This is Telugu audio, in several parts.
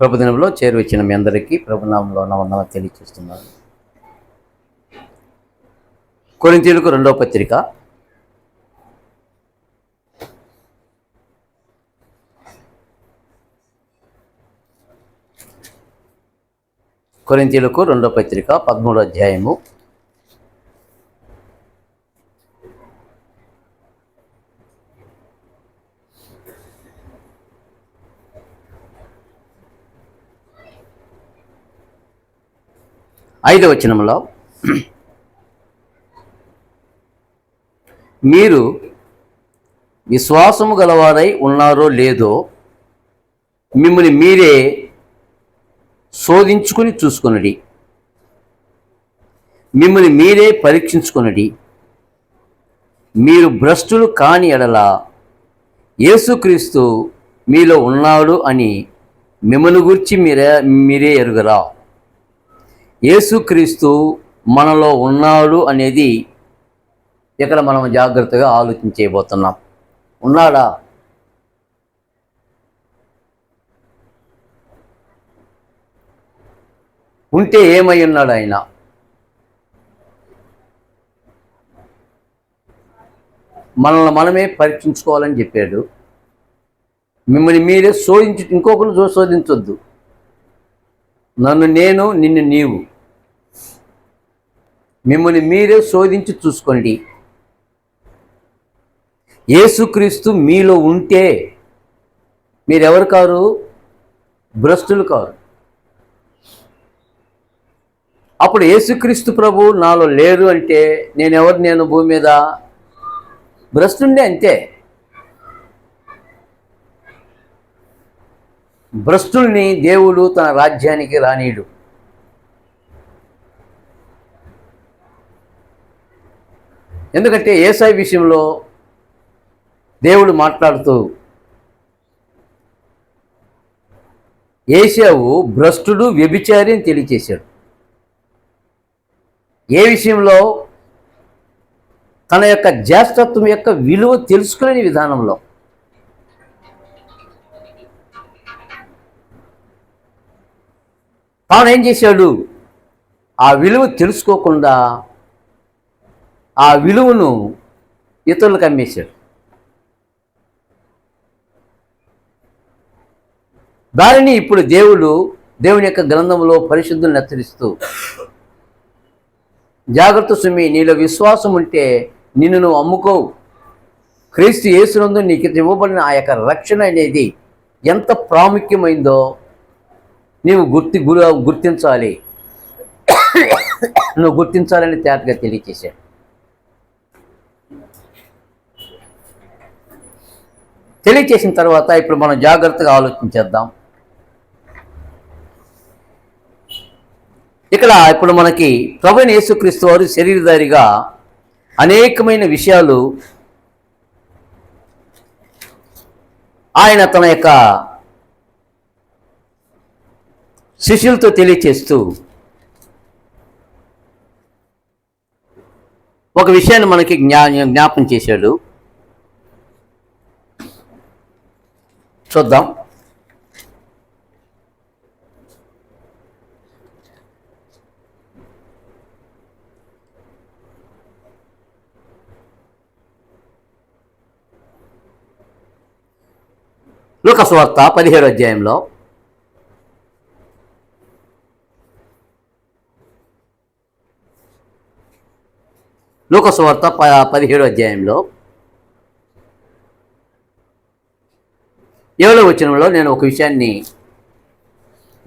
ప్రభుదినంలో చేరువచ్చిన మీ అందరికీ ప్రభునామంలో నా వందనాలు తెలియజేస్తున్నాను. కొరింథీయులకు 2వ పత్రిక కొరింథీయులకు 2వ పత్రిక 13వ అధ్యాయము 5వ వచనంలో, మీరు విశ్వాసము గలవారై ఉన్నారో లేదో మిమ్మల్ని మీరే శోధించుకుని చూసుకొనుడి, మిమ్మల్ని మీరే పరీక్షించుకొనుడి. మీరు భ్రష్టులు కాని ఎడల యేసుక్రీస్తు మీలో ఉన్నాడు అని మిమ్మల్ని గురించి మీరే ఎరుగరా. యేసుక్రీస్తు మనలో ఉన్నాడు అనేది ఇక్కడ మనం జాగ్రత్తగా ఆలోచించబోతున్నాం. ఉన్నాడా? ఉంటే ఏమై ఉన్నాడు ఆయన? మనల్ని మనమే పరీక్షించుకోవాలని చెప్పాడు. మిమ్మల్ని మీరే ఇంకొకరు శోధించొద్దు. నన్ను నేను, నిన్ను నీవు. మిమ్మల్ని మీరే శోధించి చూసుకోండి. యేసుక్రీస్తు మీలో ఉంటే మీరెవరు కారు? భ్రష్టులు కారు. అప్పుడు యేసుక్రీస్తు ప్రభు నాలో లేరు అంటే నేను భూమి మీద భ్రష్టుండే, అంతే. భ్రష్టుల్ని దేవుడు తన రాజ్యానికి రానీయుడు. ఎందుకంటే యేసయ్య విషయంలో దేవుడు మాట్లాడుతూ, ఏశావు భ్రష్టుడు, వ్యభిచారి అని తెలియచేశాడు. ఏ విషయంలో? తన యొక్క జ్యేష్ఠత్వం యొక్క విలువ తెలుసుకునే విధానంలో. తాను ఏం చేశాడు? ఆ విలువ తెలుసుకోకుండా ఆ విలువను ఇతరులకు అమ్మేశాడు. దానిని ఇప్పుడు దేవుని యొక్క గ్రంథంలో పరిశుద్ధులను హెచ్చరిస్తూ, జాగ్రత్త సుమి, నీలో విశ్వాసం ఉంటే నిన్ను నువ్వు అమ్ముకోవు. క్రీస్తు యేసునందు నీకు ఇవ్వబడిన ఆ యొక్క రక్షణ అనేది ఎంత ప్రాముఖ్యమైందో నీవు గుర్తించాలి. నువ్వు గుర్తించాలని తేటగా తెలియచేశాడు. తెలియచేసిన తర్వాత ఇప్పుడు మనం జాగ్రత్తగా ఆలోచించేద్దాం. ఇక్కడ ఇప్పుడు మనకి ప్రభువైన యేసుక్రీస్తు వారు శరీరధారిగా అనేకమైన విషయాలు ఆయన తన యొక్క శిష్యులతో తెలియచేస్తూ ఒక విషయాన్ని మనకి జ్ఞాపం చేశాడు. చూద్దాం. లూకా సువార్త 17వ అధ్యాయంలో లూకా సువార్త 17వ అధ్యాయంలో 7వ వచనంలో నేను ఒక విషయాన్ని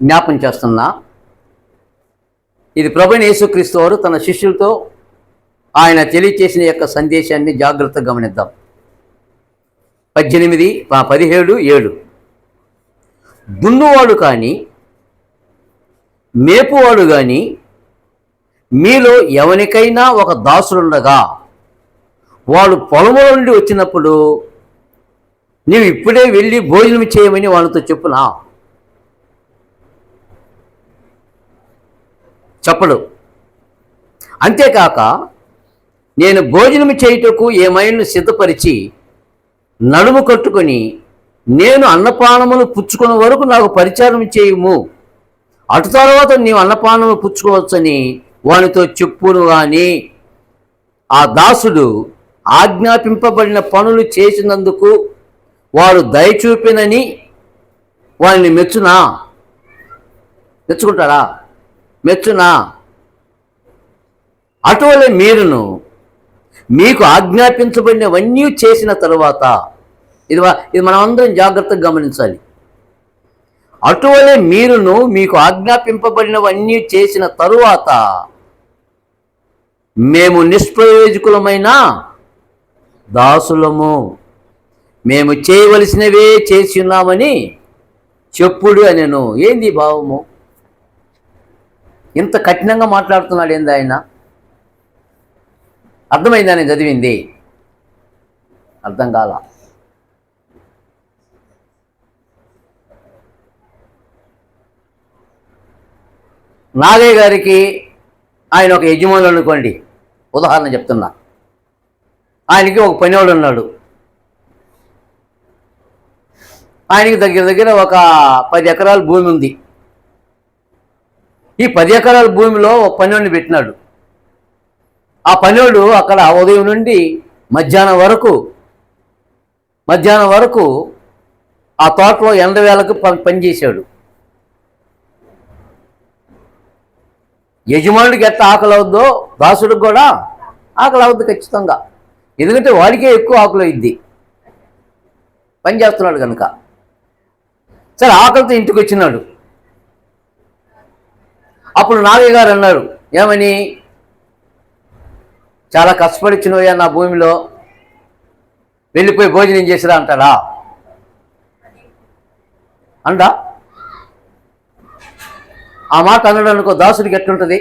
జ్ఞాపం చేస్తున్నా. ఇది ప్రభువైన యేసుక్రీస్తు వారు తన శిష్యులతో ఆయన తెలియచేసిన యొక్క సందేశాన్ని జాగ్రత్తగా గమనిద్దాం. 17:7 దున్నువాడు కానీ మేపువాడు కానీ మీలో ఎవరికైనా ఒక దాసులుండగా వాడు పొలముల నుండి వచ్చినప్పుడు నీవు ఇప్పుడే వెళ్ళి భోజనం చేయమని వాళ్ళతో చెప్పునా? చెప్పడు. అంతేకాక నేను భోజనం చేయుటకు ఏమైనా సిద్ధపరిచి నడుము కట్టుకొని నేను అన్నపానములు పుచ్చుకునే వరకు నాకు పరిచారం చేయుము, అటు తర్వాత నీవు అన్నపానములు పుచ్చుకోవచ్చని వానితో చెప్పును. గాని ఆ దాసుడు ఆజ్ఞాపింపబడిన పనులు చేసినందుకు వాడు దయచూపినని వారిని మెచ్చుకుంటాడా? మెచ్చునా? అటువలే మీరును మీకు ఆజ్ఞాపించబడినవన్నీ చేసిన తరువాత, ఇది మనం అందరం జాగ్రత్తగా గమనించాలి. అటువలే మీరును మీకు ఆజ్ఞాపింపబడినవన్నీ చేసిన తరువాత మేము నిష్ప్రయోజకులమైన దాసులము, మేము చేయవలసినవే చేసి ఉన్నామని చెప్పుడు అనెను. ఏంది భావము? ఇంత కఠినంగా మాట్లాడుతున్నాడు ఏంది ఆయన? అర్థమైందా నేను చదివింది? అర్థం కాల. నాగయ్య గారికి ఆయన ఒక యజమానులు అనుకోండి, ఉదాహరణ చెప్తున్నా. ఆయనకి ఒక పనివాడు ఉన్నాడు. ఆయనకి దగ్గర ఒక 10 ఎకరాల భూమి ఉంది. ఈ 10 ఎకరాల భూమిలో ఒక పనివాడిని పెట్టినాడు. ఆ పనివాడు అక్కడ ఉదయం నుండి మధ్యాహ్నం వరకు ఆ తోటలో 80 వేలకు పనిచేశాడు. యజమానుడికి ఎట్లా ఆకలి అవుద్దో దాసుడికి కూడా ఆకలి అవుద్ది ఖచ్చితంగా. ఎందుకంటే వాడికే ఎక్కువ ఆకలి అయింది, పని చేస్తున్నాడు కనుక. సరే, ఆకలితో ఇంటికి వచ్చినాడు. అప్పుడు నాగయ్య గారు అన్నారు, ఏమని? చాలా కష్టపడిచ్చినవయ్యా నా భూమిలో, వెళ్ళిపోయి భోజనం చేసిరా అంటాడా? అంటా? ఆ మాట అన్నాడు అనుకో, దాసుడికి ఎట్లుంటుంది?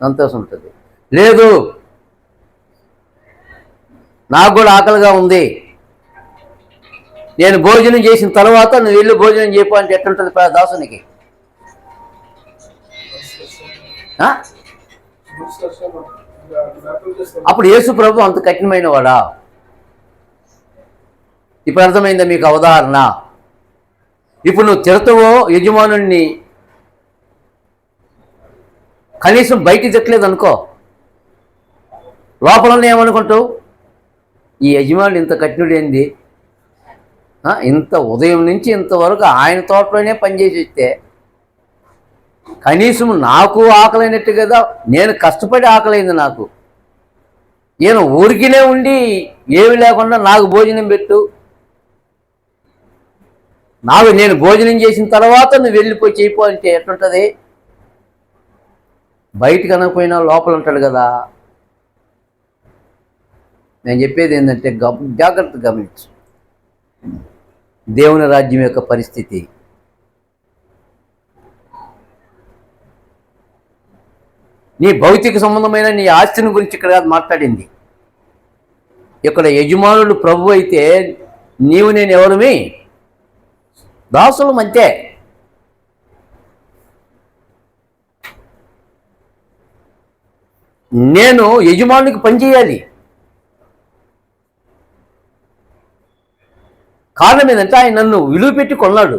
సంతోషం ఉంటుంది. లేదు, నాకు కూడా ఆకలిగా ఉంది, నేను భోజనం చేసిన తర్వాత నువ్వు వెళ్ళి భోజనం చేయపో అంటే ఎట్లుంటుంది దాసునికి? అప్పుడు యేసు ప్రభు అంత కఠినమైన వాడా? ఇప్పుడు అర్థమైందా మీకు ఉదాహరణ? ఇప్పుడు నువ్వు తిడతావో యజమానుడిని, కనీసం బయటికి తిట్టలేదు అనుకో, లోపలనే ఏమనుకుంటావు? ఈ యజమానుడు ఇంత కఠినుడేంది, ఇంత ఉదయం నుంచి ఇంతవరకు ఆయన తోటలోనే పనిచేసి వస్తే కనీసం నాకు ఆకలైనట్టు కదా, నేను కష్టపడి ఆకలైంది నాకు, నేను ఊరికినే ఉండి ఏమి లేకుండా నాకు భోజనం పెట్టు, నేను భోజనం చేసిన తర్వాత నువ్వు వెళ్ళిపోయి చేయిపో అంటే ఎట్లుంటుంది? బయటికి అనకపోయినా లోపల ఉంటాడు కదా. నేను చెప్పేది ఏంటంటే జాగ్రత్తగా గమనించు దేవుని రాజ్యం యొక్క పరిస్థితి. నీ భౌతిక సంబంధమైన నీ ఆస్తిని గురించి ఇక్కడ కాదు మాట్లాడింది. ఇక్కడ యజమానుడు ప్రభు అయితే నీవు నేను ఎవరిమి? దాసులం అంతే. నేను యజమానునికి పనిచేయాలి. కారణం ఏంటంటే ఆయన నన్ను విలువ పెట్టి కొన్నాడు.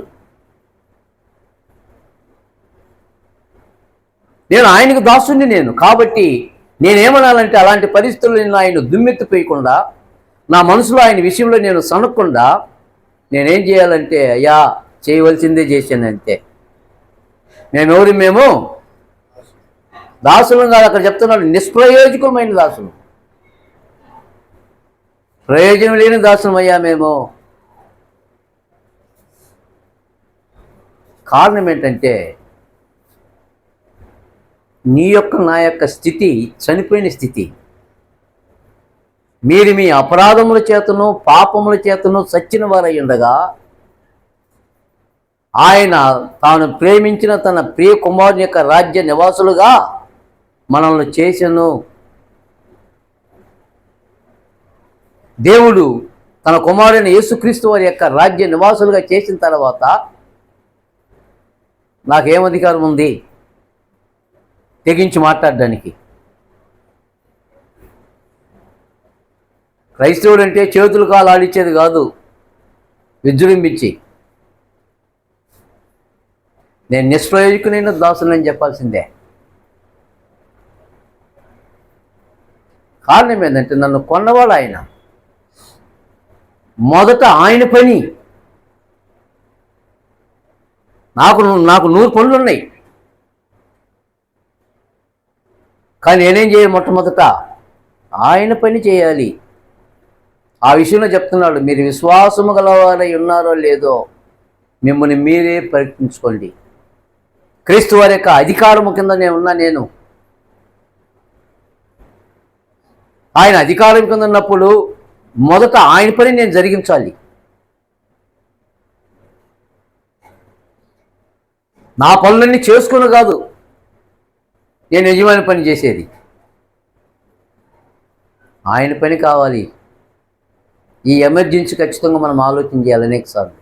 నేను ఆయనకు దాసుని నేను కాబట్టి నేనేమనాలంటే అలాంటి పరిస్థితుల్లో నేను ఆయన దుమ్మెత్తిపోయకుండా, నా మనసులో ఆయన విషయంలో నేను సనక్కుండా నేనేం చేయాలంటే, అయ్యా చేయవలసిందే చేశాను అంతే. మేము దాసులం కాదు, అక్కడ చెప్తున్నాడు నిష్ప్రయోజకమైన దాసులు, ప్రయోజనం లేని దాసులం అయ్యా మేము. కారణం ఏంటంటే నీ యొక్క నా యొక్క స్థితి చనిపోయిన స్థితి. మీరు మీ అపరాధముల చేతను పాపముల చేతను చచ్చిన వారై ఉండగా ఆయన తాను ప్రేమించిన తన ప్రియ కుమారుని యొక్క రాజ్య నివాసులుగా మనల్ని చేసెను. దేవుడు తన కుమారుని యేసుక్రీస్తు వారి యొక్క రాజ్య నివాసులుగా చేసిన తర్వాత నాకేం అధికారం ఉంది తెగించి మాట్లాడడానికి? క్రైస్తవుడు అంటే చేతులు కాలు ఆడిచ్చేది కాదు, విజృంభించి నేను నిష్ప్రయోజకునైన దాసులని చెప్పాల్సిందే. కారణం ఏంటంటే నన్ను కొన్నవాడు ఆయన. మొదట ఆయన పని. నాకు 100 పనులు ఉన్నాయి, కానీ నేనేం చేయాలి? మొట్టమొదట ఆయన పని చేయాలి. ఆ విషయంలో చెప్తున్నాడు, మీరు విశ్వాసము గలవారై ఉన్నారో లేదో మిమ్మల్ని మీరే పరీక్షించుకోండి. క్రీస్తు వారి యొక్క అధికారము కింద నేను ఆయన అధికారం కింద ఉన్నప్పుడు మొదట ఆయన పని నేను జరిగించాలి. నా పనులన్నీ చేసుకుని కాదు నేను యజమాని పని చేసేది, ఆయన పని కావాలి. ఈ ఎమర్జెన్సీ ఖచ్చితంగా మనం ఆలోచన చేయాలి అనేకసార్లు.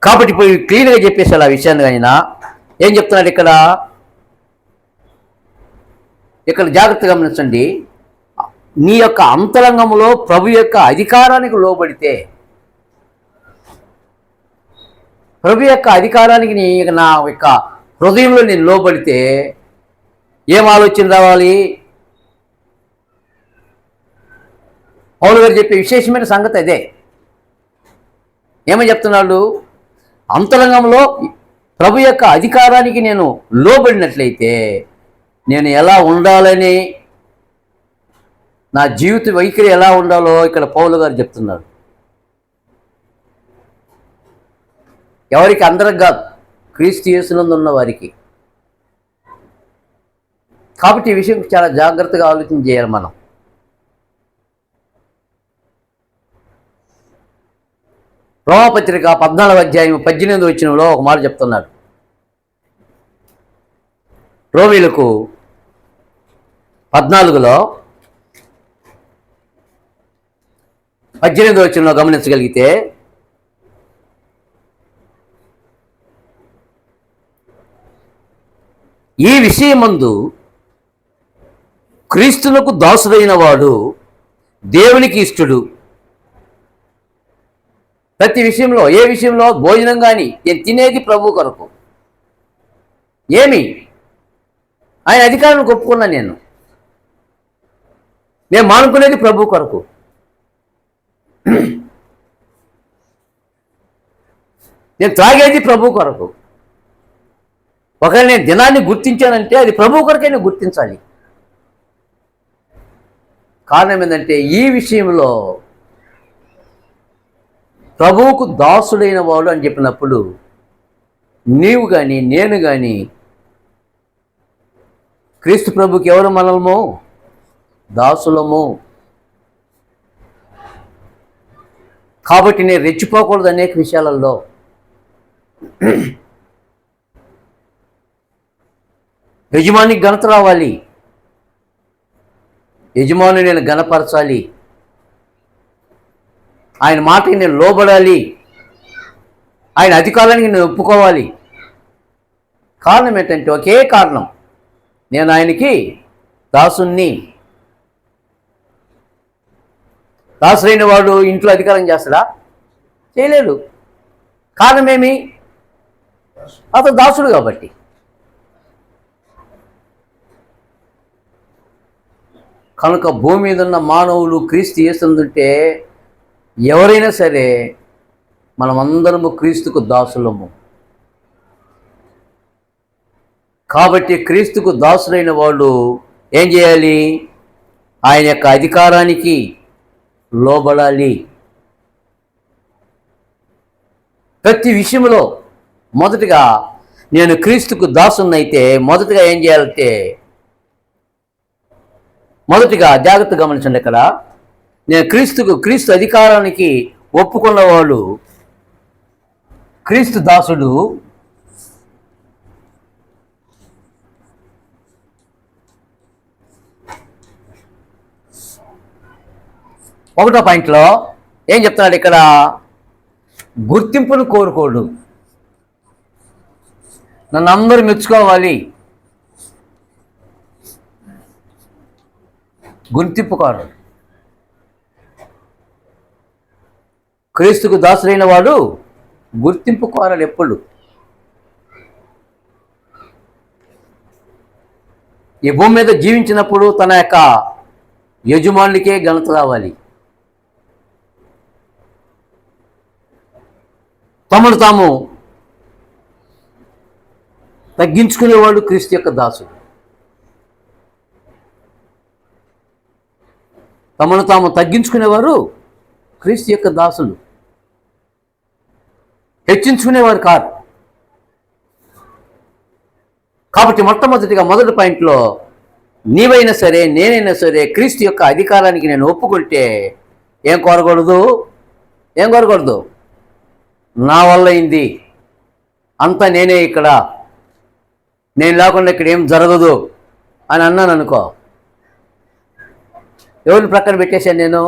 కాబట్టి ఇప్పుడు క్లీన్గా చెప్పేసాడు ఆ విషయాన్ని. ఆయన ఏం చెప్తున్నాడు ఇక్కడ జాగ్రత్తగా గమనించండి. నీ యొక్క అంతరంగంలో ప్రభు యొక్క అధికారానికి లోబడితే, ప్రభు యొక్క అధికారానికి నా యొక్క హృదయంలో నేను లోబడితే ఏం ఆలోచన రావాలి? పౌలు గారు చెప్పే విశేషమైన సంగతి అదే. ఏమని చెప్తున్నాడు? అంతరంగంలో ప్రభు యొక్క అధికారానికి నేను లోబడినట్లయితే నేను ఎలా ఉండాలని, నా జీవిత వైఖరి ఎలా ఉండాలో ఇక్కడ పౌలు గారు చెప్తున్నారు. ఎవరికి? అందరికి కాదు, క్రీస్తు యేసునందు ఉన్న వారికి. కాబట్టి ఈ విషయం చాలా జాగ్రత్తగా ఆలోచన చేయాలి మనం. రోమపత్రిక 14వ అధ్యాయం 18వ వచనంలో ఒక మాట చెప్తున్నాడు. రోమీలకు 14లో 18వ వచనంలో గమనించగలిగితే, ఈ విషయమందు క్రీస్తునకు దాసుడైన వాడు దేవునికి ఇష్టడు. ప్రతి విషయంలో, ఏ విషయంలో? భోజనం కానీ నేను తినేది ప్రభు కొరకు. ఏమి? ఆయన అధికారాన్ని ఒప్పుకున్నా. నేను మానుకునేది ప్రభు కొరకు. నేను త్రాగేది ప్రభు కొరకు. ఒకవేళ నేను దినాన్ని గుర్తించానంటే అది ప్రభు కొరకే నేను గుర్తించాలి. కారణం ఏంటంటే ఈ విషయంలో ప్రభువుకు దాసుడైన వాడు అని చెప్పినప్పుడు నీవు కానీ నేను కానీ క్రీస్తు ప్రభుకి ఎవరు? మనము దాసులము. కాబట్టి నేను రెచ్చిపోకూడదు అనేక విషయాలలో. యజమానికి ఘనత రావాలి, యజమాని నేను ఘనపరచాలి, ఆయన మాటకి నేను లోబడాలి, ఆయన అధికారానికి నేను ఒప్పుకోవాలి. కారణం ఏంటంటే ఒకే కారణం, నేను ఆయనకి దాసుని. దాసులైన వాడు ఇంట్లో అధికారం చేస్తాడా? చేయలేడు. కారణమేమి? అతను దాసుడు కాబట్టి. కనుక భూమి మీద ఉన్న మానవులు క్రీస్తు యేసునందుంటే ఎవరైనా సరే మనమందరము క్రీస్తుకు దాసులము. కాబట్టి క్రీస్తుకు దాసులైన వాళ్ళు ఏం చేయాలి? ఆయన యొక్క అధికారానికి లోబడాలి. ప్రతి విషయంలో మొదటిగా నేను క్రీస్తుకు దాసునైతే మొదటిగా ఏం చేయాలంటే, మొదటిగా జాగ్రత్తగా గమనించండి. ఇక్కడ నేను క్రీస్తు అధికారానికి ఒప్పుకున్నవాడు క్రీస్తు దాసుడు. ఒకటో పాయింట్లో ఏం చెప్తున్నాడు ఇక్కడ? గుర్తింపును కోరుకోడు. నన్ను అందరూ మెచ్చుకోవాలి, గుర్తింపు కోరు. క్రీస్తుకు దాసులైన వాడు గుర్తింపు కోరాలి ఎప్పుడు. ఈ భూమి మీద జీవించినప్పుడు తన యొక్క యజమానునికే ఘనత రావాలి. తమను తాము తగ్గించుకునేవాడు క్రీస్తు యొక్క దాసుడు. తమను తాము తగ్గించుకునేవారు క్రీస్తు యొక్క దాసులు, హెచ్చించుకునేవారు కాదు. కాబట్టి మొదటి పాయింట్లో నీవైనా సరే నేనైనా సరే క్రీస్తు యొక్క అధికారానికి నేను ఒప్పుకుంటే ఏం కోరకూడదు, నా వల్ల అయింది అంతా నేనే, ఇక్కడ నేను లేకుండా ఇక్కడ ఏం జరగదు అని అన్నాను అనుకో, ఎవరిని ప్రక్కన పెట్టేశాను నేను?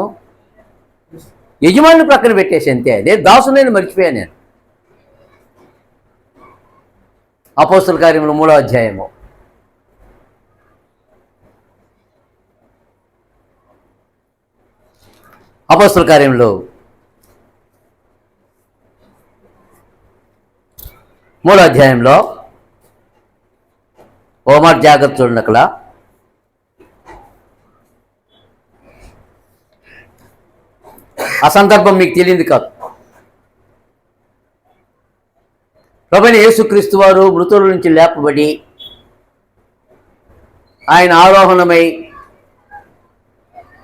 యజమానిని ప్రక్కన పెట్టేసి అంతే. అదే దాసుని మర్చిపోయాను నేను. అపోస్తల కార్యములు 3వ అధ్యాయము. అపోస్తల కార్యములు 3వ అధ్యాయంలో ఓ మాట జాగ్రత్త చూడండి. అక్కడ ఆ సందర్భం మీకు తెలియదు కాదు. ప్రభువైన యేసుక్రీస్తు వారు మృతుల నుంచి లేపబడి ఆయన ఆరోహణమై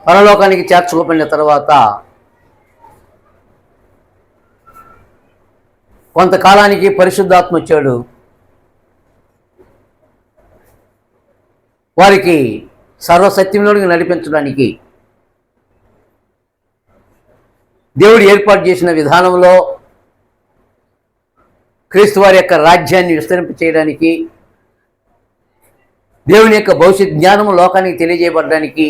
పరలోకానికి చేర్చుకోబడిన తర్వాత కొంతకాలానికి పరిశుద్ధాత్మ వచ్చాడు. వారికి సర్వసత్యంలోనికి నడిపించడానికి దేవుడు ఏర్పాటు చేసిన విధానంలో క్రీస్తు వారి యొక్క రాజ్యాన్ని విస్తరింప చేయడానికి, దేవుని యొక్క భవిష్యత్ జ్ఞానము లోకానికి తెలియజేయబడడానికి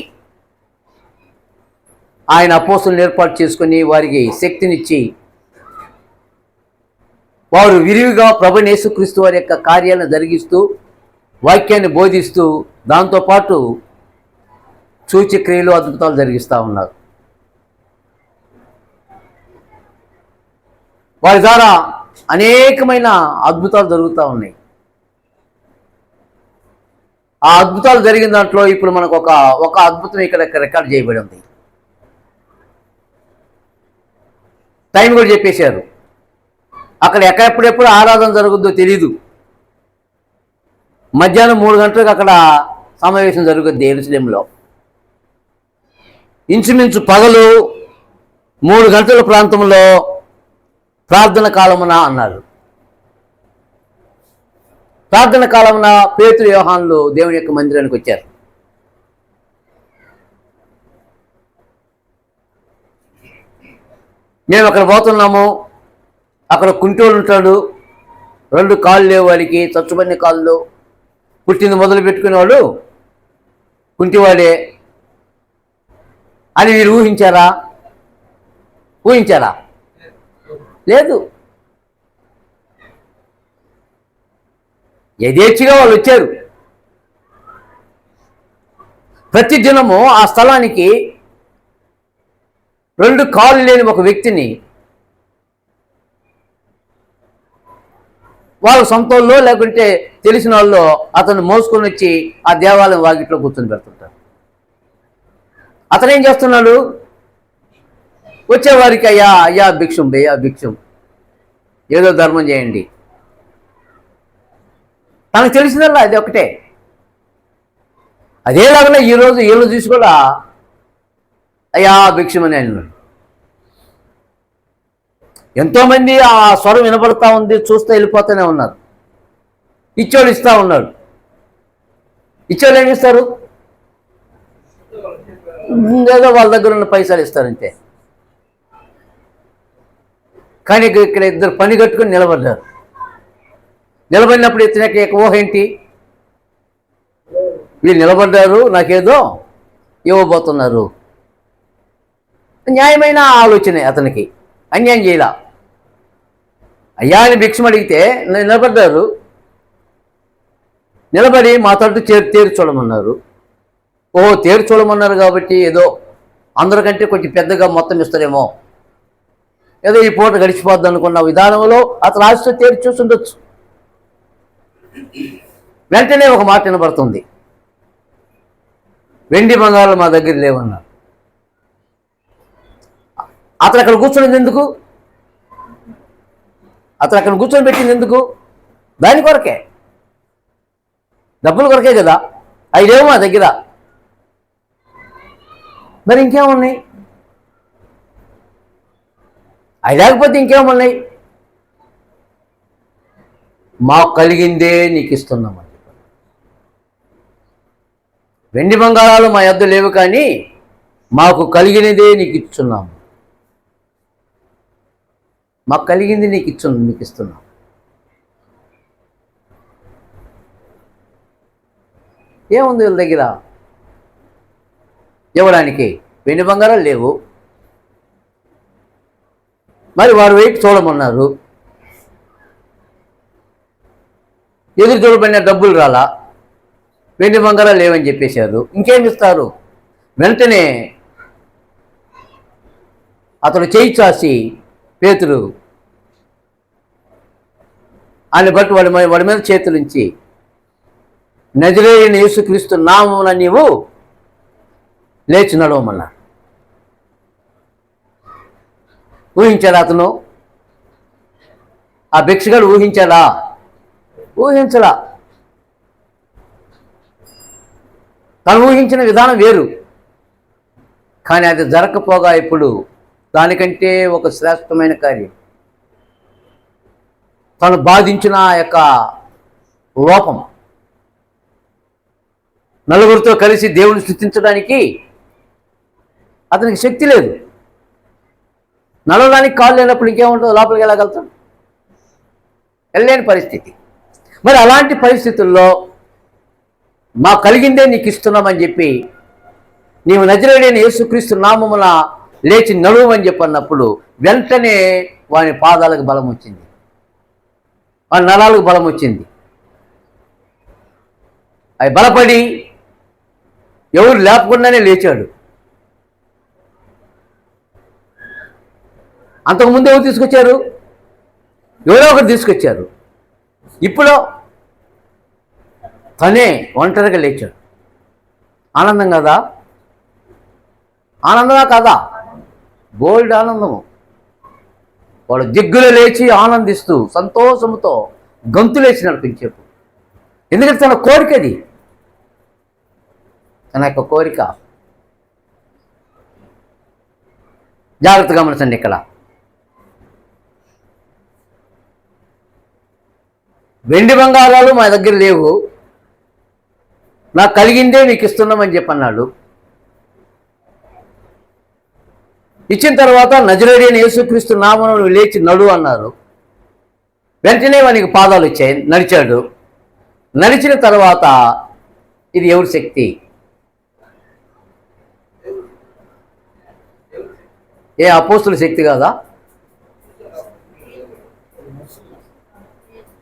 ఆయన అపోస్తులను ఏర్పాటు చేసుకొని వారికి శక్తినిచ్చి వారు విరివిగా ప్రభువైన యేసుక్రీస్తు వారి యొక్క కార్యాలను జరిగిస్తూ వాక్యాన్ని బోధిస్తూ దాంతోపాటు సూచక్రియలు అద్భుతాలు జరిగిస్తూ ఉన్నారు. వారి ద్వారా అనేకమైన అద్భుతాలు జరుగుతూ ఉన్నాయి. ఆ అద్భుతాలు జరిగిన దాంట్లో ఇప్పుడు మనకు ఒక అద్భుతం ఇక్కడ రికార్డ్ చేయబడి ఉంది. టైం కూడా చెప్పేశారు. అక్కడ ఎప్పుడెప్పుడు ఆరాధన జరుగుద్దో తెలీదు. మధ్యాహ్నం 3 గంటలకు అక్కడ సమావేశం జరుగుద్ది యెరూషలేములో. ఇంచుమించు పగలు 3 గంటల ప్రాంతంలో ప్రార్థన కాలమున అన్నారు. ప్రార్థన కాలమున పేతురు యోహానులు దేవుని యొక్క మందిరానికి వచ్చారు. మేము అక్కడ పోతున్నాము. అక్కడ కుంటోడు ఉంటాడు, 2 కాళ్ళు లేవు వాడికి, చచ్చుబడిన కాళ్ళు, పుట్టింది మొదలు పెట్టుకునేవాడు కుంటివాడే అని వీరు ఊహించారా? లేదు. యథేచ్ఛగా వాళ్ళు వచ్చారు. ప్రతి దినము ఆ స్థలానికి 2 కాళ్ళు లేని ఒక వ్యక్తిని వాళ్ళ సొంతల్లో లేకుంటే తెలిసిన వాళ్ళు అతను మోసుకొని వచ్చి ఆ దేవాలయం వాకిట్లో కూర్చొని పెడుతుంటారు. అతను ఏం చేస్తున్నాడు? వచ్చేవారికి అయ్యా భిక్షం ఏదో ధర్మం చేయండి. తనకు తెలిసిందల్లా అది ఒకటే. అదేలాగా ఈరోజు వీళ్ళు చూసి కూడా అయ్యా భిక్షమని అన్నాడు. ఎంతోమంది ఆ స్వరం వినపడతా ఉంది, చూస్తూ వెళ్ళిపోతూనే ఉన్నారు. ఇచ్చోడు ఇస్తూ ఉన్నాడు. ఇచ్చోళ్ళు ఏమి ఇస్తారు? ఏదో వాళ్ళ దగ్గర ఉన్న పైసలు ఇస్తారంతే. కానీ ఇక్కడ 2 పని కట్టుకొని నిలబడ్డారు. నిలబడినప్పుడు ఇతనికి ఊహ ఏంటి? వీళ్ళు నిలబడ్డారు, నాకేదో ఇవ్వబోతున్నారు. న్యాయమైన ఆలోచనే అతనికి, అన్యాయం చేయాల. అయ్యా అని భిక్షం అడిగితే నిలబడ్డారు. నిలబడి మా తట్టు తేరు చూడమన్నారు. తేరు చూడమన్నారు కాబట్టి ఏదో అందరికంటే కొంచెం పెద్దగా మొత్తం ఇస్తారేమో ఏదో ఈ పూట గడిచిపోద్ది అనుకున్న విధానంలో అతను ఆశతో తేరి చూస్తుండొచ్చు. వెంటనే ఒక మాట వినబడుతుంది, వెండి బంగారాలు మా దగ్గర లేవన్నారు. అతను అక్కడ కూర్చున్నది ఎందుకు? అతను అక్కడ కూర్చొని పెట్టింది ఎందుకు? దాని కొరకే, డబ్బుల కొరకే కదా. అవి లేవు మా దగ్గర, మరి ఇంకేమున్నాయి? అవి లేకపోతే ఇంకేమున్నాయి? మాకు కలిగిందే నీకు ఇస్తున్నామని. వెండి బంగారాలు మా యొద్ద లేవు, కానీ మాకు కలిగినదే నీకు ఇస్తున్నాము. మాకు కలిగింది నీకు ఇస్తున్నాం. ఏముంది వీళ్ళ దగ్గర ఇవ్వడానికి? వెండి బంగారాలు లేవు, మరి వారు వైపు చూడమన్నారు. ఎదురు చూడబడిన డబ్బులు రాలా, వెండి బంగారాలు లేవని చెప్పేశారు. ఇంకేం ఇస్తారు? వెంటనే అతడు చేయి చాసి పేతురు ఆయన బట్టి వాడి మీద చేతులుంచి, నజరేయుడైన యేసుక్రీస్తు నామమున నీవు లేచి నడవమన్నాడు. ఊహించాడా అతను? ఆ భిక్షగాడు ఊహించాడా? ఊహించలా. తను ఊహించిన విధానం వేరు, కానీ అది జరగకపోగా ఇప్పుడు దానికంటే ఒక శ్రేష్టమైన కార్యం, తను బాధించిన ఆ యొక్క లోపం, నలుగురితో కలిసి దేవుని స్తుతించడానికి అతనికి శక్తి లేదు. నడవడానికి కాళ్ళు లేనప్పుడు ఇంకేముంటుందో? లోపలికి వెళ్ళగలుగుతాం? వెళ్ళలేని పరిస్థితి. మరి అలాంటి పరిస్థితుల్లో మా కలిగిందే నీకు ఇస్తున్నామని చెప్పి, నీవు నజరేయుడైన యేసుక్రీస్తు నామమున లేచి నడువమని చెప్పన్నప్పుడు వెంటనే వాని పాదాలకు బలం వచ్చింది, వాని నరాలకు బలం వచ్చింది. అవి బలపడి ఎవరు లేపకుండానే లేచాడు. అంతకుముందు ఎవరు తీసుకొచ్చారు? ఎవరో ఒకరు తీసుకొచ్చారు. ఇప్పుడు తనే ఒంటరిగా లేచాడు. ఆనందం కదా? ఆనందమా కాదా? బోల్డ్ ఆనందము. వాడు దిగ్గులు లేచి ఆనందిస్తూ సంతోషంతో గంతులేసి నడిపించేపు. ఎందుకంటే తన కోరిక అది, తన యొక్క కోరిక. జాగ్రత్తగా గమనించండి. ఇక్కడ వెండి బంగారాలు మా దగ్గర లేవు, నాకు కలిగిందే మీకు ఇస్తున్నామని చెప్పన్నాడు. ఇచ్చిన తర్వాత నజరేయుడైన యేసుక్రీస్తు నామమున లేచి నడు అన్నారు. వెంటనే వానికి పాదాలు వచ్చాయి, నడిచాడు. నడిచిన తర్వాత ఇది ఎవరి శక్తి? ఏ అపోస్తుల శక్తి కాదా?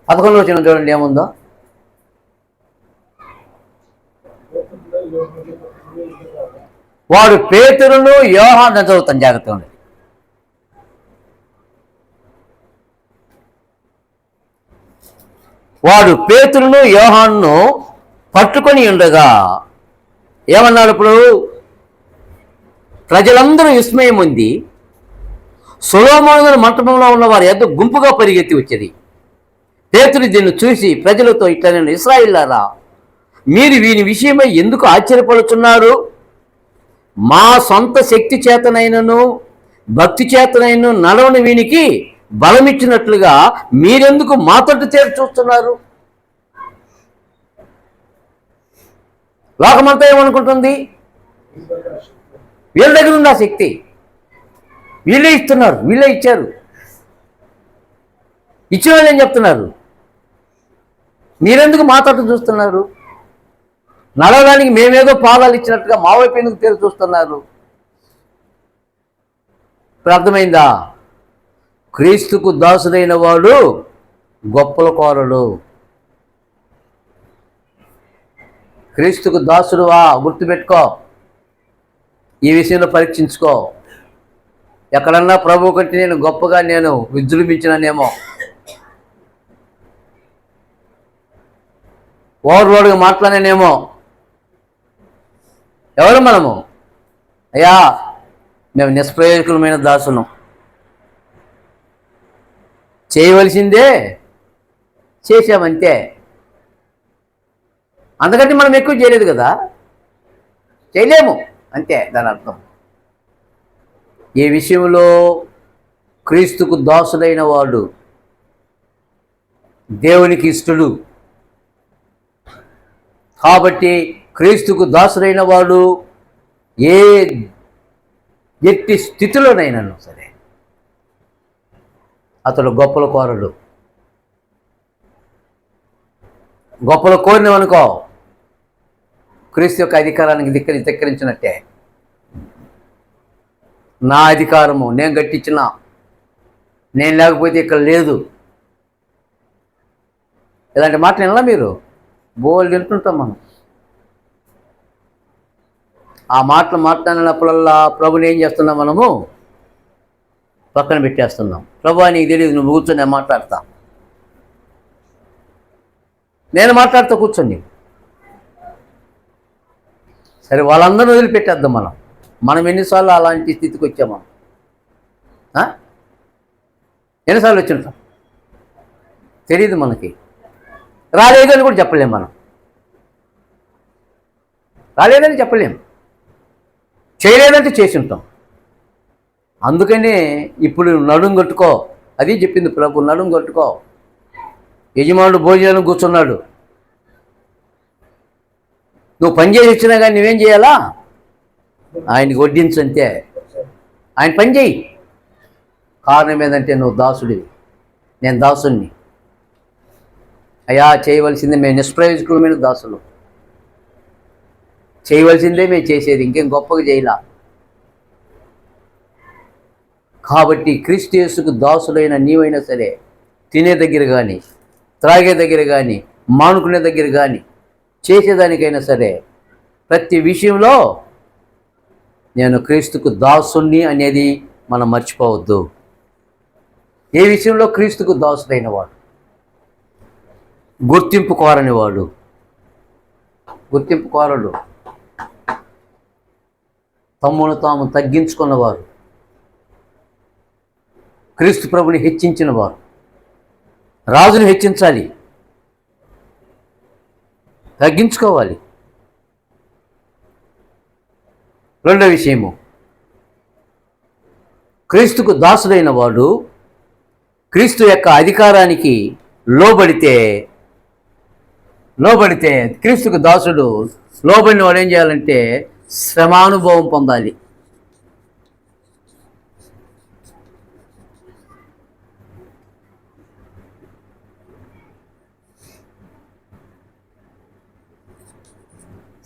11వ వచనం చూడండి ఏముందో. వాడు పేతురును యోహాను, చదువుతాను జాగ్రత్తగా ఉండండి. వాడు పేతురును యోహానును పట్టుకొని ఉండగా ఏమన్నాడు? ఇప్పుడు ప్రజలందరూ విస్మయం ఉంది. సొలొమోను మంటపంలో ఉన్న వారు ఎంతో గుంపుగా పరిగెత్తి వచ్చేది. పేతురు దీన్ని చూసి ప్రజలతో ఇట్లా, నేను ఇశ్రాయేలులారా, మీరు వీని విషయమై ఎందుకు ఆశ్చర్యపడుతున్నారు? మా సొంత శక్తి చేతనైనను భక్తి చేతనైనను నడవని వీనికి బలమిచ్చినట్లుగా మీరెందుకు మాతోటి చేరి చూస్తున్నారు? లోకమంతా ఏమనుకుంటుంది? వీళ్ళ దగ్గర ఉంది ఆ శక్తి, వీళ్ళే ఇస్తున్నారు, వీళ్ళే ఇచ్చారు. ఇచ్చిన వాళ్ళు ఏం చెప్తున్నారు? మీరెందుకు మాతోటి చూస్తున్నారు? నడవడానికి మేమేదో పాదాలు ఇచ్చినట్టుగా మా వైపు ఎందుకు తెరి చూస్తున్నారు? ఇప్పుడు అర్థమైందా? క్రీస్తుకు దాసుడైన వాడు గొప్పల కోరడు. క్రీస్తుకు దాసుడువా? గుర్తుపెట్టుకో, ఈ విషయంలో పరీక్షించుకో. ఎక్కడన్నా ప్రభు కంటే నేను గొప్పగా నేను విజృంభించినానేమో, ఓవర్లోడ్గా మాట్లాడానేమో. ఎవరు మనము? అయ్యా, మేము నిష్ప్రయోజకులమైన దాసులం, చేయవలసిందే చేసామంతే. అందుకంటే మనం ఎక్కువ చేయలేదు కదా, చేయలేము అంతే దాని అర్థం. ఏ విషయంలో క్రీస్తుకు దాసుడైన వాడు దేవునికి ఇష్టడు. కాబట్టి క్రీస్తుకు దాసుడైన వాడు ఏ ఎట్టి స్థితిలోనైనాను సరే అతడు గొప్పలు కోరడు. గొప్పలు కోరినవనుకో క్రీస్తు యొక్క అధికారానికి ధిక్కరించినట్టే. నా అధికారము నేను గట్టించిన, నేను లేకపోతే ఇక్కడ లేదు. ఇలాంటి మాటలు వినలా మీరు? బోల్డ్ వింటుంటాం మనం. ఆ మాటలు మాట్లాడినప్పుడల్లా ప్రభుని ఏం చేస్తున్నాం? మనము పక్కన పెట్టేస్తున్నాం. ప్రభు నీకు తెలియదు, నువ్వు కూర్చొని నేను మాట్లాడతా, నేను మాట్లాడుతూ కూర్చొని. సరే, వాళ్ళందరూ వదిలిపెట్టేద్దాం. మనం ఎన్నిసార్లు అలాంటి స్థితికి వచ్చాం? మనం ఎన్నిసార్లు వచ్చింటాం తెలియదు మనకి. రాలేదని కూడా చెప్పలేం. మనం రాలేదని చెప్పలేం, చేయలేదంటే చేసి ఉంటాం. అందుకనే ఇప్పుడు నడుం కట్టుకో, అది చెప్పింది ప్రభు. నడుం కట్టుకో. యజమానుడు భోజనం కూర్చున్నాడు, నువ్వు పని చేసి వచ్చినా కానీ నువ్వేం చేయాలా? ఆయనకి వడ్డించంతే. ఆయన పని చేయి. కారణం ఏంటంటే నువ్వు దాసుడివి, నేను దాసుని. అయ్యా, చేయవలసిందే, మేము నిష్ప్రయోజకులమైన దాసులు, చేయవలసిందే మేము చేసేది, ఇంకేం గొప్పగా చేయలా. కాబట్టి క్రీస్తు యేసుకు దాసుడైన నీవైనా సరే, తినే దగ్గర కానీ, త్రాగే దగ్గర కానీ, మానుకునే దగ్గర కానీ, చేసేదానికైనా సరే ప్రతి విషయంలో నేను క్రీస్తుకు దాసుని అనేది మనం మర్చిపోవద్దు. ఏ విషయంలో క్రీస్తుకు దాసుడైన వాడు, గుర్తింపు కోరని వాడు, గుర్తింపు కోరడు, తమ్మును తాము తగ్గించుకున్నవారు, క్రీస్తు ప్రభుని హెచ్చించిన వారు. రాజును హెచ్చించాలి, తగ్గించుకోవాలి. రెండో విషయము, క్రీస్తుకు దాసుడైన వాడు క్రీస్తు యొక్క అధికారానికి లోబడితే క్రీస్తుకు దాసుడు లోబడిన వాడు ఏం చేయాలంటే శ్రమానుభవం పొందాలి.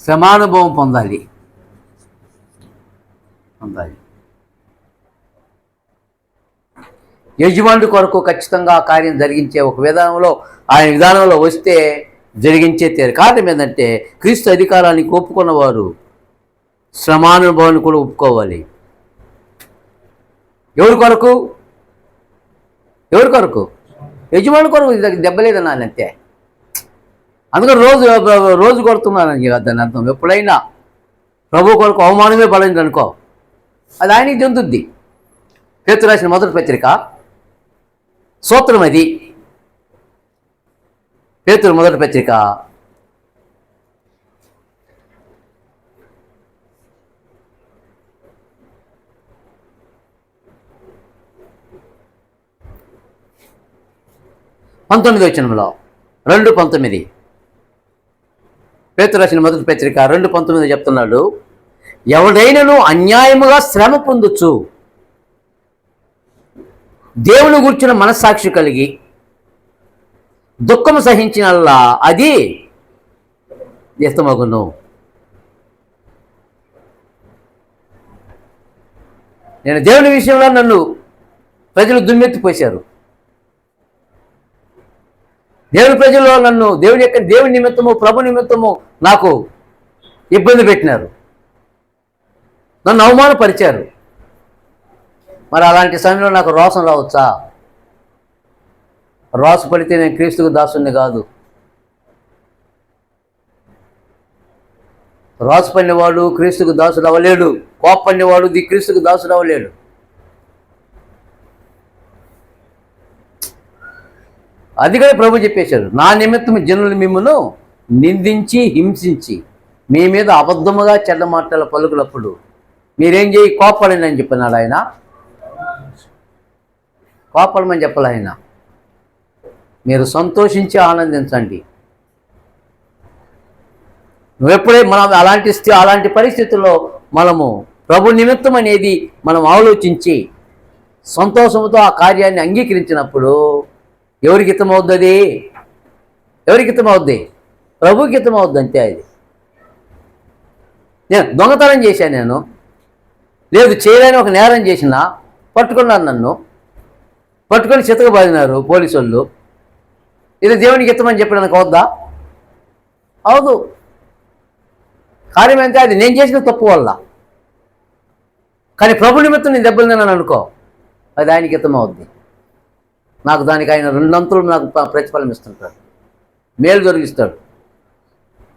శ్రమానుభవం పొందాలి. యజమానుడి కొరకు ఖచ్చితంగా ఆ కార్యం జరిగించే ఒక విధానంలో, ఆయన విధానంలో వస్తే జరిగించే కారణం ఏంటంటే క్రీస్తు అధికారానికి ఒప్పుకున్నవారు శ్రమానుభవాన్ని కూడా ఒప్పుకోవాలి. ఎవరి కొరకు? యజమాని కొరకు. దెబ్బలేదన్నాను అంతే. అందుకని రోజు కొడుతున్నానని దాని అర్థం. ఎప్పుడైనా ప్రభు కొరకు అవమానమే పడింది అనుకో, అది ఆయనకి చెందుద్ది. పేతురు రాసిన మొదటి పత్రిక సూత్రం అది. పేతురు మొదటి పత్రిక 19వ వచనంలో 2:19 పేతురు రాసిన మొదటి పత్రిక 2:19 చెప్తున్నాడు, ఎవడైనను అన్యాయముగా శ్రమ పొందొచ్చు, దేవుని గుర్చిన మనస్సాక్షి కలిగి దుఃఖము సహించినల్లా అది వ్యస్తమగును. నేను దేవుని విషయంలో నన్ను ప్రజలు దుమ్మెత్తిపోశారు. దేవుని ప్రజల్లో నన్ను దేవుని నిమిత్తము, ప్రభు నిమిత్తము నాకు ఇబ్బంది పెట్టినారు, నన్ను అవమానపరిచారు. మరి అలాంటి సమయంలో నాకు రోషం రావచ్చా? రోస పడితే నేను క్రీస్తుకు దాసుని కాదు. రోస పడినవాడు క్రీస్తుకు దాసుడు అవ్వలేడు. కోప్పడినవాడు క్రీస్తుకు దాసుడు అవ్వలేడు. అది కూడా ప్రభు చెప్పేశారు, నా నిమిత్తం జనులు మిమ్మల్ని నిందించి హింసించి మీ మీద అబద్ధముగా చెడ్డ మాటలు పలుకులప్పుడు మీరేం చేయి? కోప్పడండి అని చెప్పినాడు ఆయన. కోపడమని చెప్పాలి ఆయన. మీరు సంతోషించి ఆనందించండి. నువ్వెప్పుడే మనం అలాంటి పరిస్థితుల్లో మనము ప్రభు నిమిత్తం అనేది మనం ఆలోచించి సంతోషంతో ఆ కార్యాన్ని అంగీకరించినప్పుడు ఎవరికి హితమవుద్ది? ఎవరికి హితమవుద్ది? ప్రభుకి హితమవుద్ది. అంతే. అది నేను దొంగతనం చేశాను, నేను లేదు చేయలేని ఒక నేరం చేసినా పట్టుకున్నారు, నన్ను పట్టుకొని చితకబాదినారు పోలీసు వాళ్ళు. ఇది దేవునికి హితమని చెప్పడానికి అవుద్దా? అవదు. కార్యం అంటే అది నేను చేసిన తప్పు వల్ల. కానీ ప్రభు నిమిత్తం నేను దెబ్బలు తిన్నాను అనుకో, అది ఆయనకి హితం అవుద్ది. నాకు దానికి ఆయన 2 అంతులు నాకు ప్రతిఫలం ఇస్తుంటాడు, మేలు దొరికిస్తాడు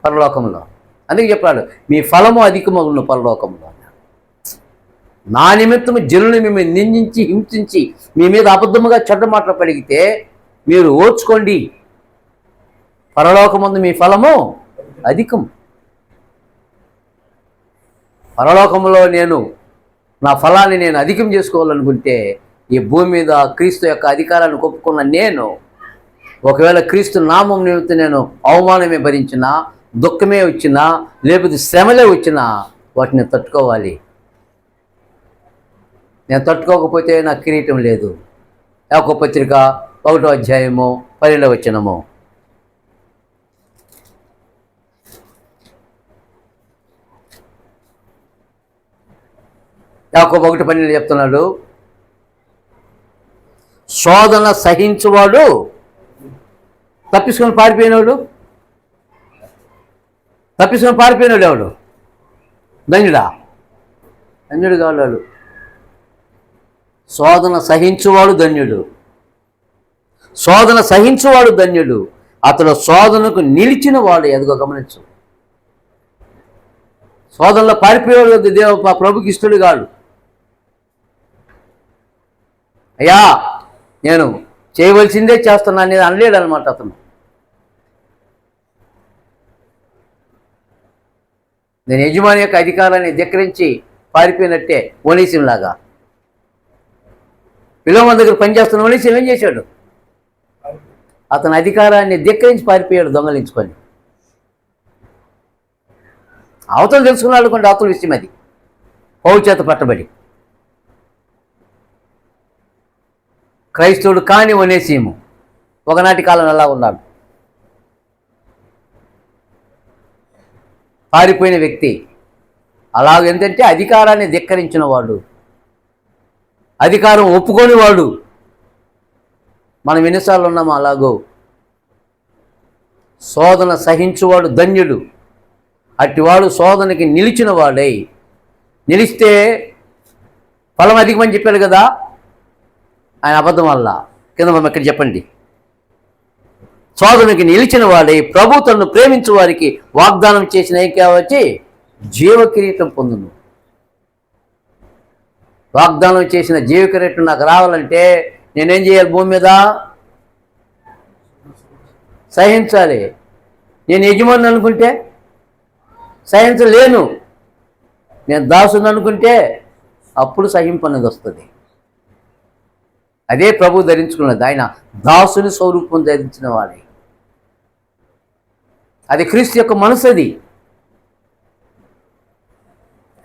పరలోకంలో. అందుకే చెప్పాడు, మీ ఫలము అధికమగును పరలోకంలో. నా నిమిత్తము జనులు మిమ్మల్ని నిందించి హింసించి మీ మీద అబద్ధముగా చెడ్డ మాటలు పలిగితే మీరు ఓర్చుకోండి, పరలోకమందు మీ ఫలము అధికం. పరలోకంలో నా ఫలాన్ని నేను అధికం చేసుకోవాలనుకుంటే ఈ భూమి మీద క్రీస్తు యొక్క అధికారాన్ని ఒప్పుకున్న నేను, ఒకవేళ క్రీస్తు నామం నిమిత్తం నేను అవమానమే భరించినా, దుఃఖమే వచ్చినా, లేకపోతే శ్రమలే వచ్చినా వాటిని తట్టుకోవాలి. నేను తట్టుకోకపోతే నాకు కిరీటం లేదు. యాకోబు పత్రిక 1వ అధ్యాయము 12వ వచనము. యాకోబు 1:12 చెప్తున్నాడు, శోధన సహించువాడు తప్పించుకొని పారిపోయినాడు ఎవడు? ధన్యుడా? ధన్యుడు కావాడు. శోధన సహించువాడు ధన్యుడు. శోధన సహించువాడు ధన్యుడు. అతడు శోధనకు నిలిచిన వాడు. ఎదుగో గమనించు. శోధనలో పారిపోయేవాడు ప్రభుకి ఇష్టడు కాడు. అయ్యా నేను చేయవలసిందే చేస్తున్నా అనేది అనలేడు అనమాట అతను. నేను యజమాని యొక్క అధికారాన్ని ధిక్కరించి పారిపోయినట్టే ఓనేసిలాగా. పిల్లల దగ్గర పనిచేస్తున్న ఓనేసి ఏం చేశాడు? అతని అధికారాన్ని ధిక్కరించి పారిపోయాడు, దొంగలించుకొని. అవతలు తెలుసుకున్నాడు కొంటే అవతల విషయం అది, పౌలు చేత పట్టబడి. క్రైస్తవుడు కాని ఒనేసిము ఒకనాటి కాలం అలా ఉన్నాడు. పారిపోయిన వ్యక్తి. అలాగ ఏంటంటే అధికారాన్ని ధిక్కరించిన వాడు, అధికారం ఒప్పుకొని వాడు. మనం ఎన్నిసార్లు ఉన్నామో అలాగో. శోధన సహించువాడు ధన్యుడు. అట్టివాడు శోధనకి నిలిచిన వాడై, నిలిస్తే ఫలం అధికమని చెప్పాడు కదా ఆయన. అబద్ధం వల్ల కింద మనం ఇక్కడ చెప్పండి. శోధనకి నిలిచిన వాడై ప్రభు తనను ప్రేమించు వారికి వాగ్దానం చేసిన ఏం కావచ్చు? జీవ కిరీటం పొందును. వాగ్దానం చేసిన జీవ కిరీటం నాకు రావాలంటే నేనేం చేయాలి? భూమి మీద సహించాలి. నేను యజమాని అనుకుంటే సహించలేను. నేను దాసుని అనుకుంటే అప్పుడు సహింపనేది వస్తుంది. అదే ప్రభు ధరించుకున్నది. ఆయన దాసుని స్వరూపం ధరించిన వాడే. అది క్రీస్తు యొక్క మనసు. అది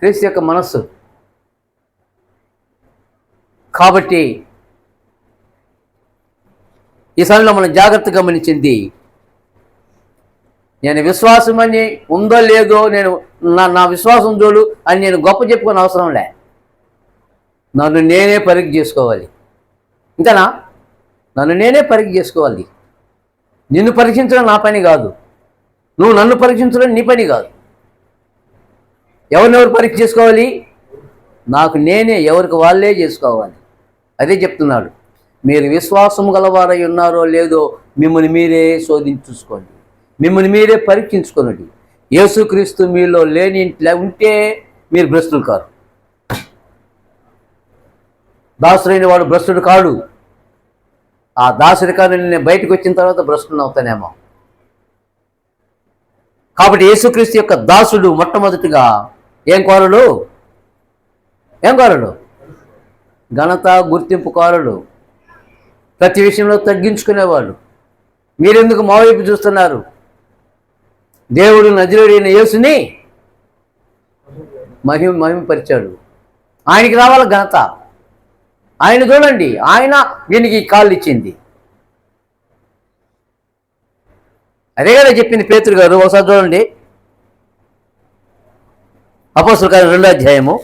క్రీస్తు యొక్క మనస్సు. కాబట్టి ఈ సమయంలో మనం జాగ్రత్తగా గమనించింది, నేను విశ్వాసం అని ఉందో లేదో, నేను నా విశ్వాసం చూడు అని నేను గొప్ప చెప్పుకునే అవసరం లే. నన్ను నేనే పరీక్ష చేసుకోవాలి. ఇంతేనా? నన్ను నేనే పరీక్ష చేసుకోవాలి. నిన్ను పరీక్షించడం నా పని కాదు, నువ్వు నన్ను పరీక్షించడం నీ పని కాదు. ఎవరినెవరు పరీక్ష చేసుకోవాలి? నాకు నేనే, ఎవరికి వాళ్ళే చేసుకోవాలి. అదే చెప్తున్నాడు. మీరు విశ్వాసం గలవారై ఉన్నారో లేదో మిమ్మల్ని మీరే శోధించుకోండి, మిమ్మల్ని మీరే పరీక్షించుకోనండి. యేసుక్రీస్తు మీలో ఉంటే మీరు భ్రష్టులు కారు. దాసుడైన వాడు భ్రష్టుడు కాడు. ఆ దాసుడి కాదు నేను బయటకు వచ్చిన తర్వాత భ్రష్టుని అవుతానేమో. కాబట్టి యేసుక్రీస్తు యొక్క దాసుడు మొట్టమొదటిగా ఏం కోరడు? ఘనత, గుర్తింపు కోరడు. ప్రతి విషయంలో తగ్గించుకునేవాడు. మీరెందుకు మా వైపు చూస్తున్నారు? దేవుడు నజరేయుడైన యేసుని మహిమపరిచాడు. ఆయనకి రావాలి ఘనత. ఆయన చూడండి, ఆయన వీనికి కాళ్ళు ఇచ్చింది. అదే కదా చెప్పింది పేతురు గారు. ఒకసారి చూడండి, అపోస్తలుల కార్యం 2వ అధ్యాయము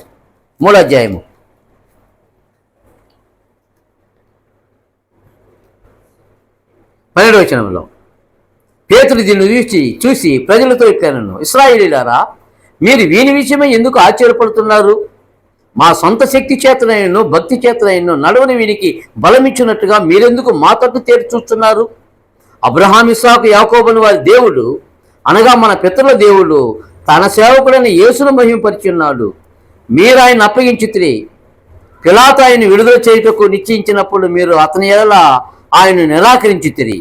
3వ అధ్యాయము 12వ వచనంలో పేతురు దీన్ని చూసి ప్రజలతో ఇట్లనెను, ఇశ్రాయేలీయులారా, మీరు వీని విషయమై ఎందుకు ఆశ్చర్యపడుతున్నారు? మా సొంత శక్తి చేతనైనను భక్తి చేతనైనను నడవని వీనికి బలమిచ్చినట్టుగా మీరెందుకు మా తట్టు తేరి చూస్తున్నారు? అబ్రహాం, ఇస్సాకు, యాకోబుని వారి దేవుడు అనగా మన పితరుల దేవుడు తన సేవకుడైన యేసును మహిమపరిచి ఉన్నాడు. మీరు ఆయన అప్పగించితిరి. పిలాతు ఆయన విడుదల చేయుటకు నిశ్చయించినప్పుడు మీరు అతని ఎడల ఆయన నిరాకరించితిరి.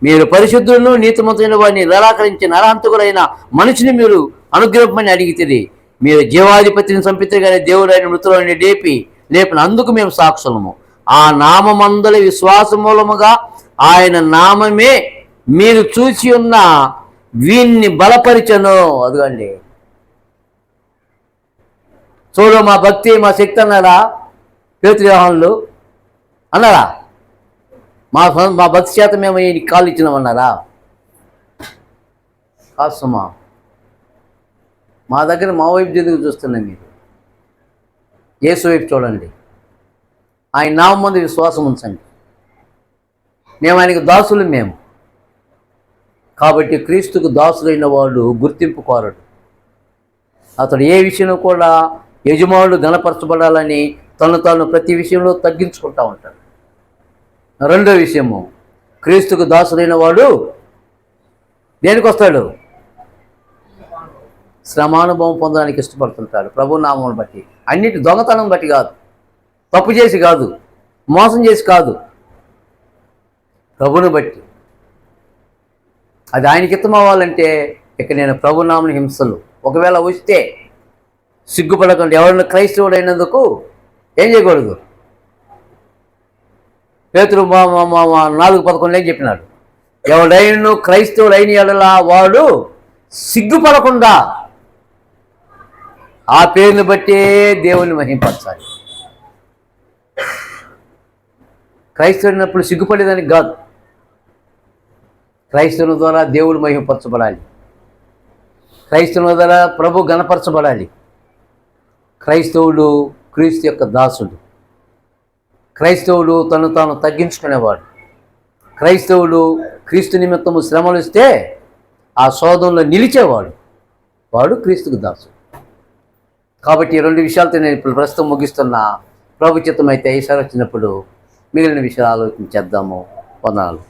మీరు పరిశుద్ధులను నీతిమంతులైన వారిని నిరాకరించి నరహంతకుడైన మనిషిని మీరు అనుగ్రహమని అడిగితిరి. మీరు జీవాధిపతిని చంపితే కానీ దేవుడు ఆయన మృతులని లేపిన అందుకు మేము సాక్షులము. ఆ నామమందలి విశ్వాస మూలముగా ఆయన నామమే మీరు చూసి ఉన్న వీన్ని బలపరిచను. అదిగండి, చూడు మా భక్తి మా శక్తి అన్నారా పేతురు యోహానులు? అన్నారా? మా భక్తి చేత మేము ఈ కాళ్ళు ఇచ్చినామన్నారా? కాసుమా, మా దగ్గర మా వైపు ఎందుకు చూస్తున్నాం? మీరు యేసు వైపు చూడండి. ఆయన నామం ముందు విశ్వాసం ఉంచండి. మేము ఆయనకు దాసులు. మేము కాబట్టి క్రీస్తుకు దాసులైన వాడు గుర్తింపు కోరడు. అతడు ఏ విషయంలో కూడా యజమానుడు గణపరచబడాలని తాను ప్రతి విషయంలో తగ్గించుకుంటూ ఉంటాడు. రెండో విషయము, క్రీస్తుకు దాసులైన వాడు దేనికి వస్తాడు? శ్రమానుభవం పొందడానికి ఇష్టపడుతుంటాడు. ప్రభు నామమును బట్టి, అన్నిటి దొంగతనం బట్టి కాదు, తప్పు చేసి కాదు, మోసం చేసి కాదు, ప్రభుని బట్టి. అది ఆయనకి ఇష్టం అవ్వాలంటే ఇక నేను ప్రభునామని హింసలు ఒకవేళ వస్తే సిగ్గుపడకండి. ఎవరైనా క్రైస్తవుడు అయినందుకు ఏం చేయకూడదు? పేతురు 4:11 ఏం చెప్పినాడు? ఎవడైనా క్రైస్తవుడు అయిన ఎడల వాడు సిగ్గుపడకుండా ఆ పేరుని బట్టే దేవుని మహింపరచాలి. క్రైస్తవుడినప్పుడు సిగ్గుపడేదానికి కాదు, క్రైస్తవుల ద్వారా దేవుడు మహిమపరచబడాలి, క్రైస్తవుల ద్వారా ప్రభు గణపరచబడాలి. క్రైస్తవుడు క్రీస్తు యొక్క దాసుడు. క్రైస్తవుడు తాను తగ్గించుకునేవాడు. క్రైస్తవుడు క్రీస్తు నిమిత్తము శ్రమలు ఇస్తే ఆ శోధంలో నిలిచేవాడు. వాడు క్రీస్తుకు దాసుడు. కాబట్టి ఈ 2 విషయాలతో నేను ఇప్పుడు ప్రస్తుతం ముగిస్తున్నా. ప్రభు చిత్తమైతే ఈసారి వచ్చినప్పుడు మిగిలిన విషయాలు ఆలోచించేద్దాము. వందనాలు.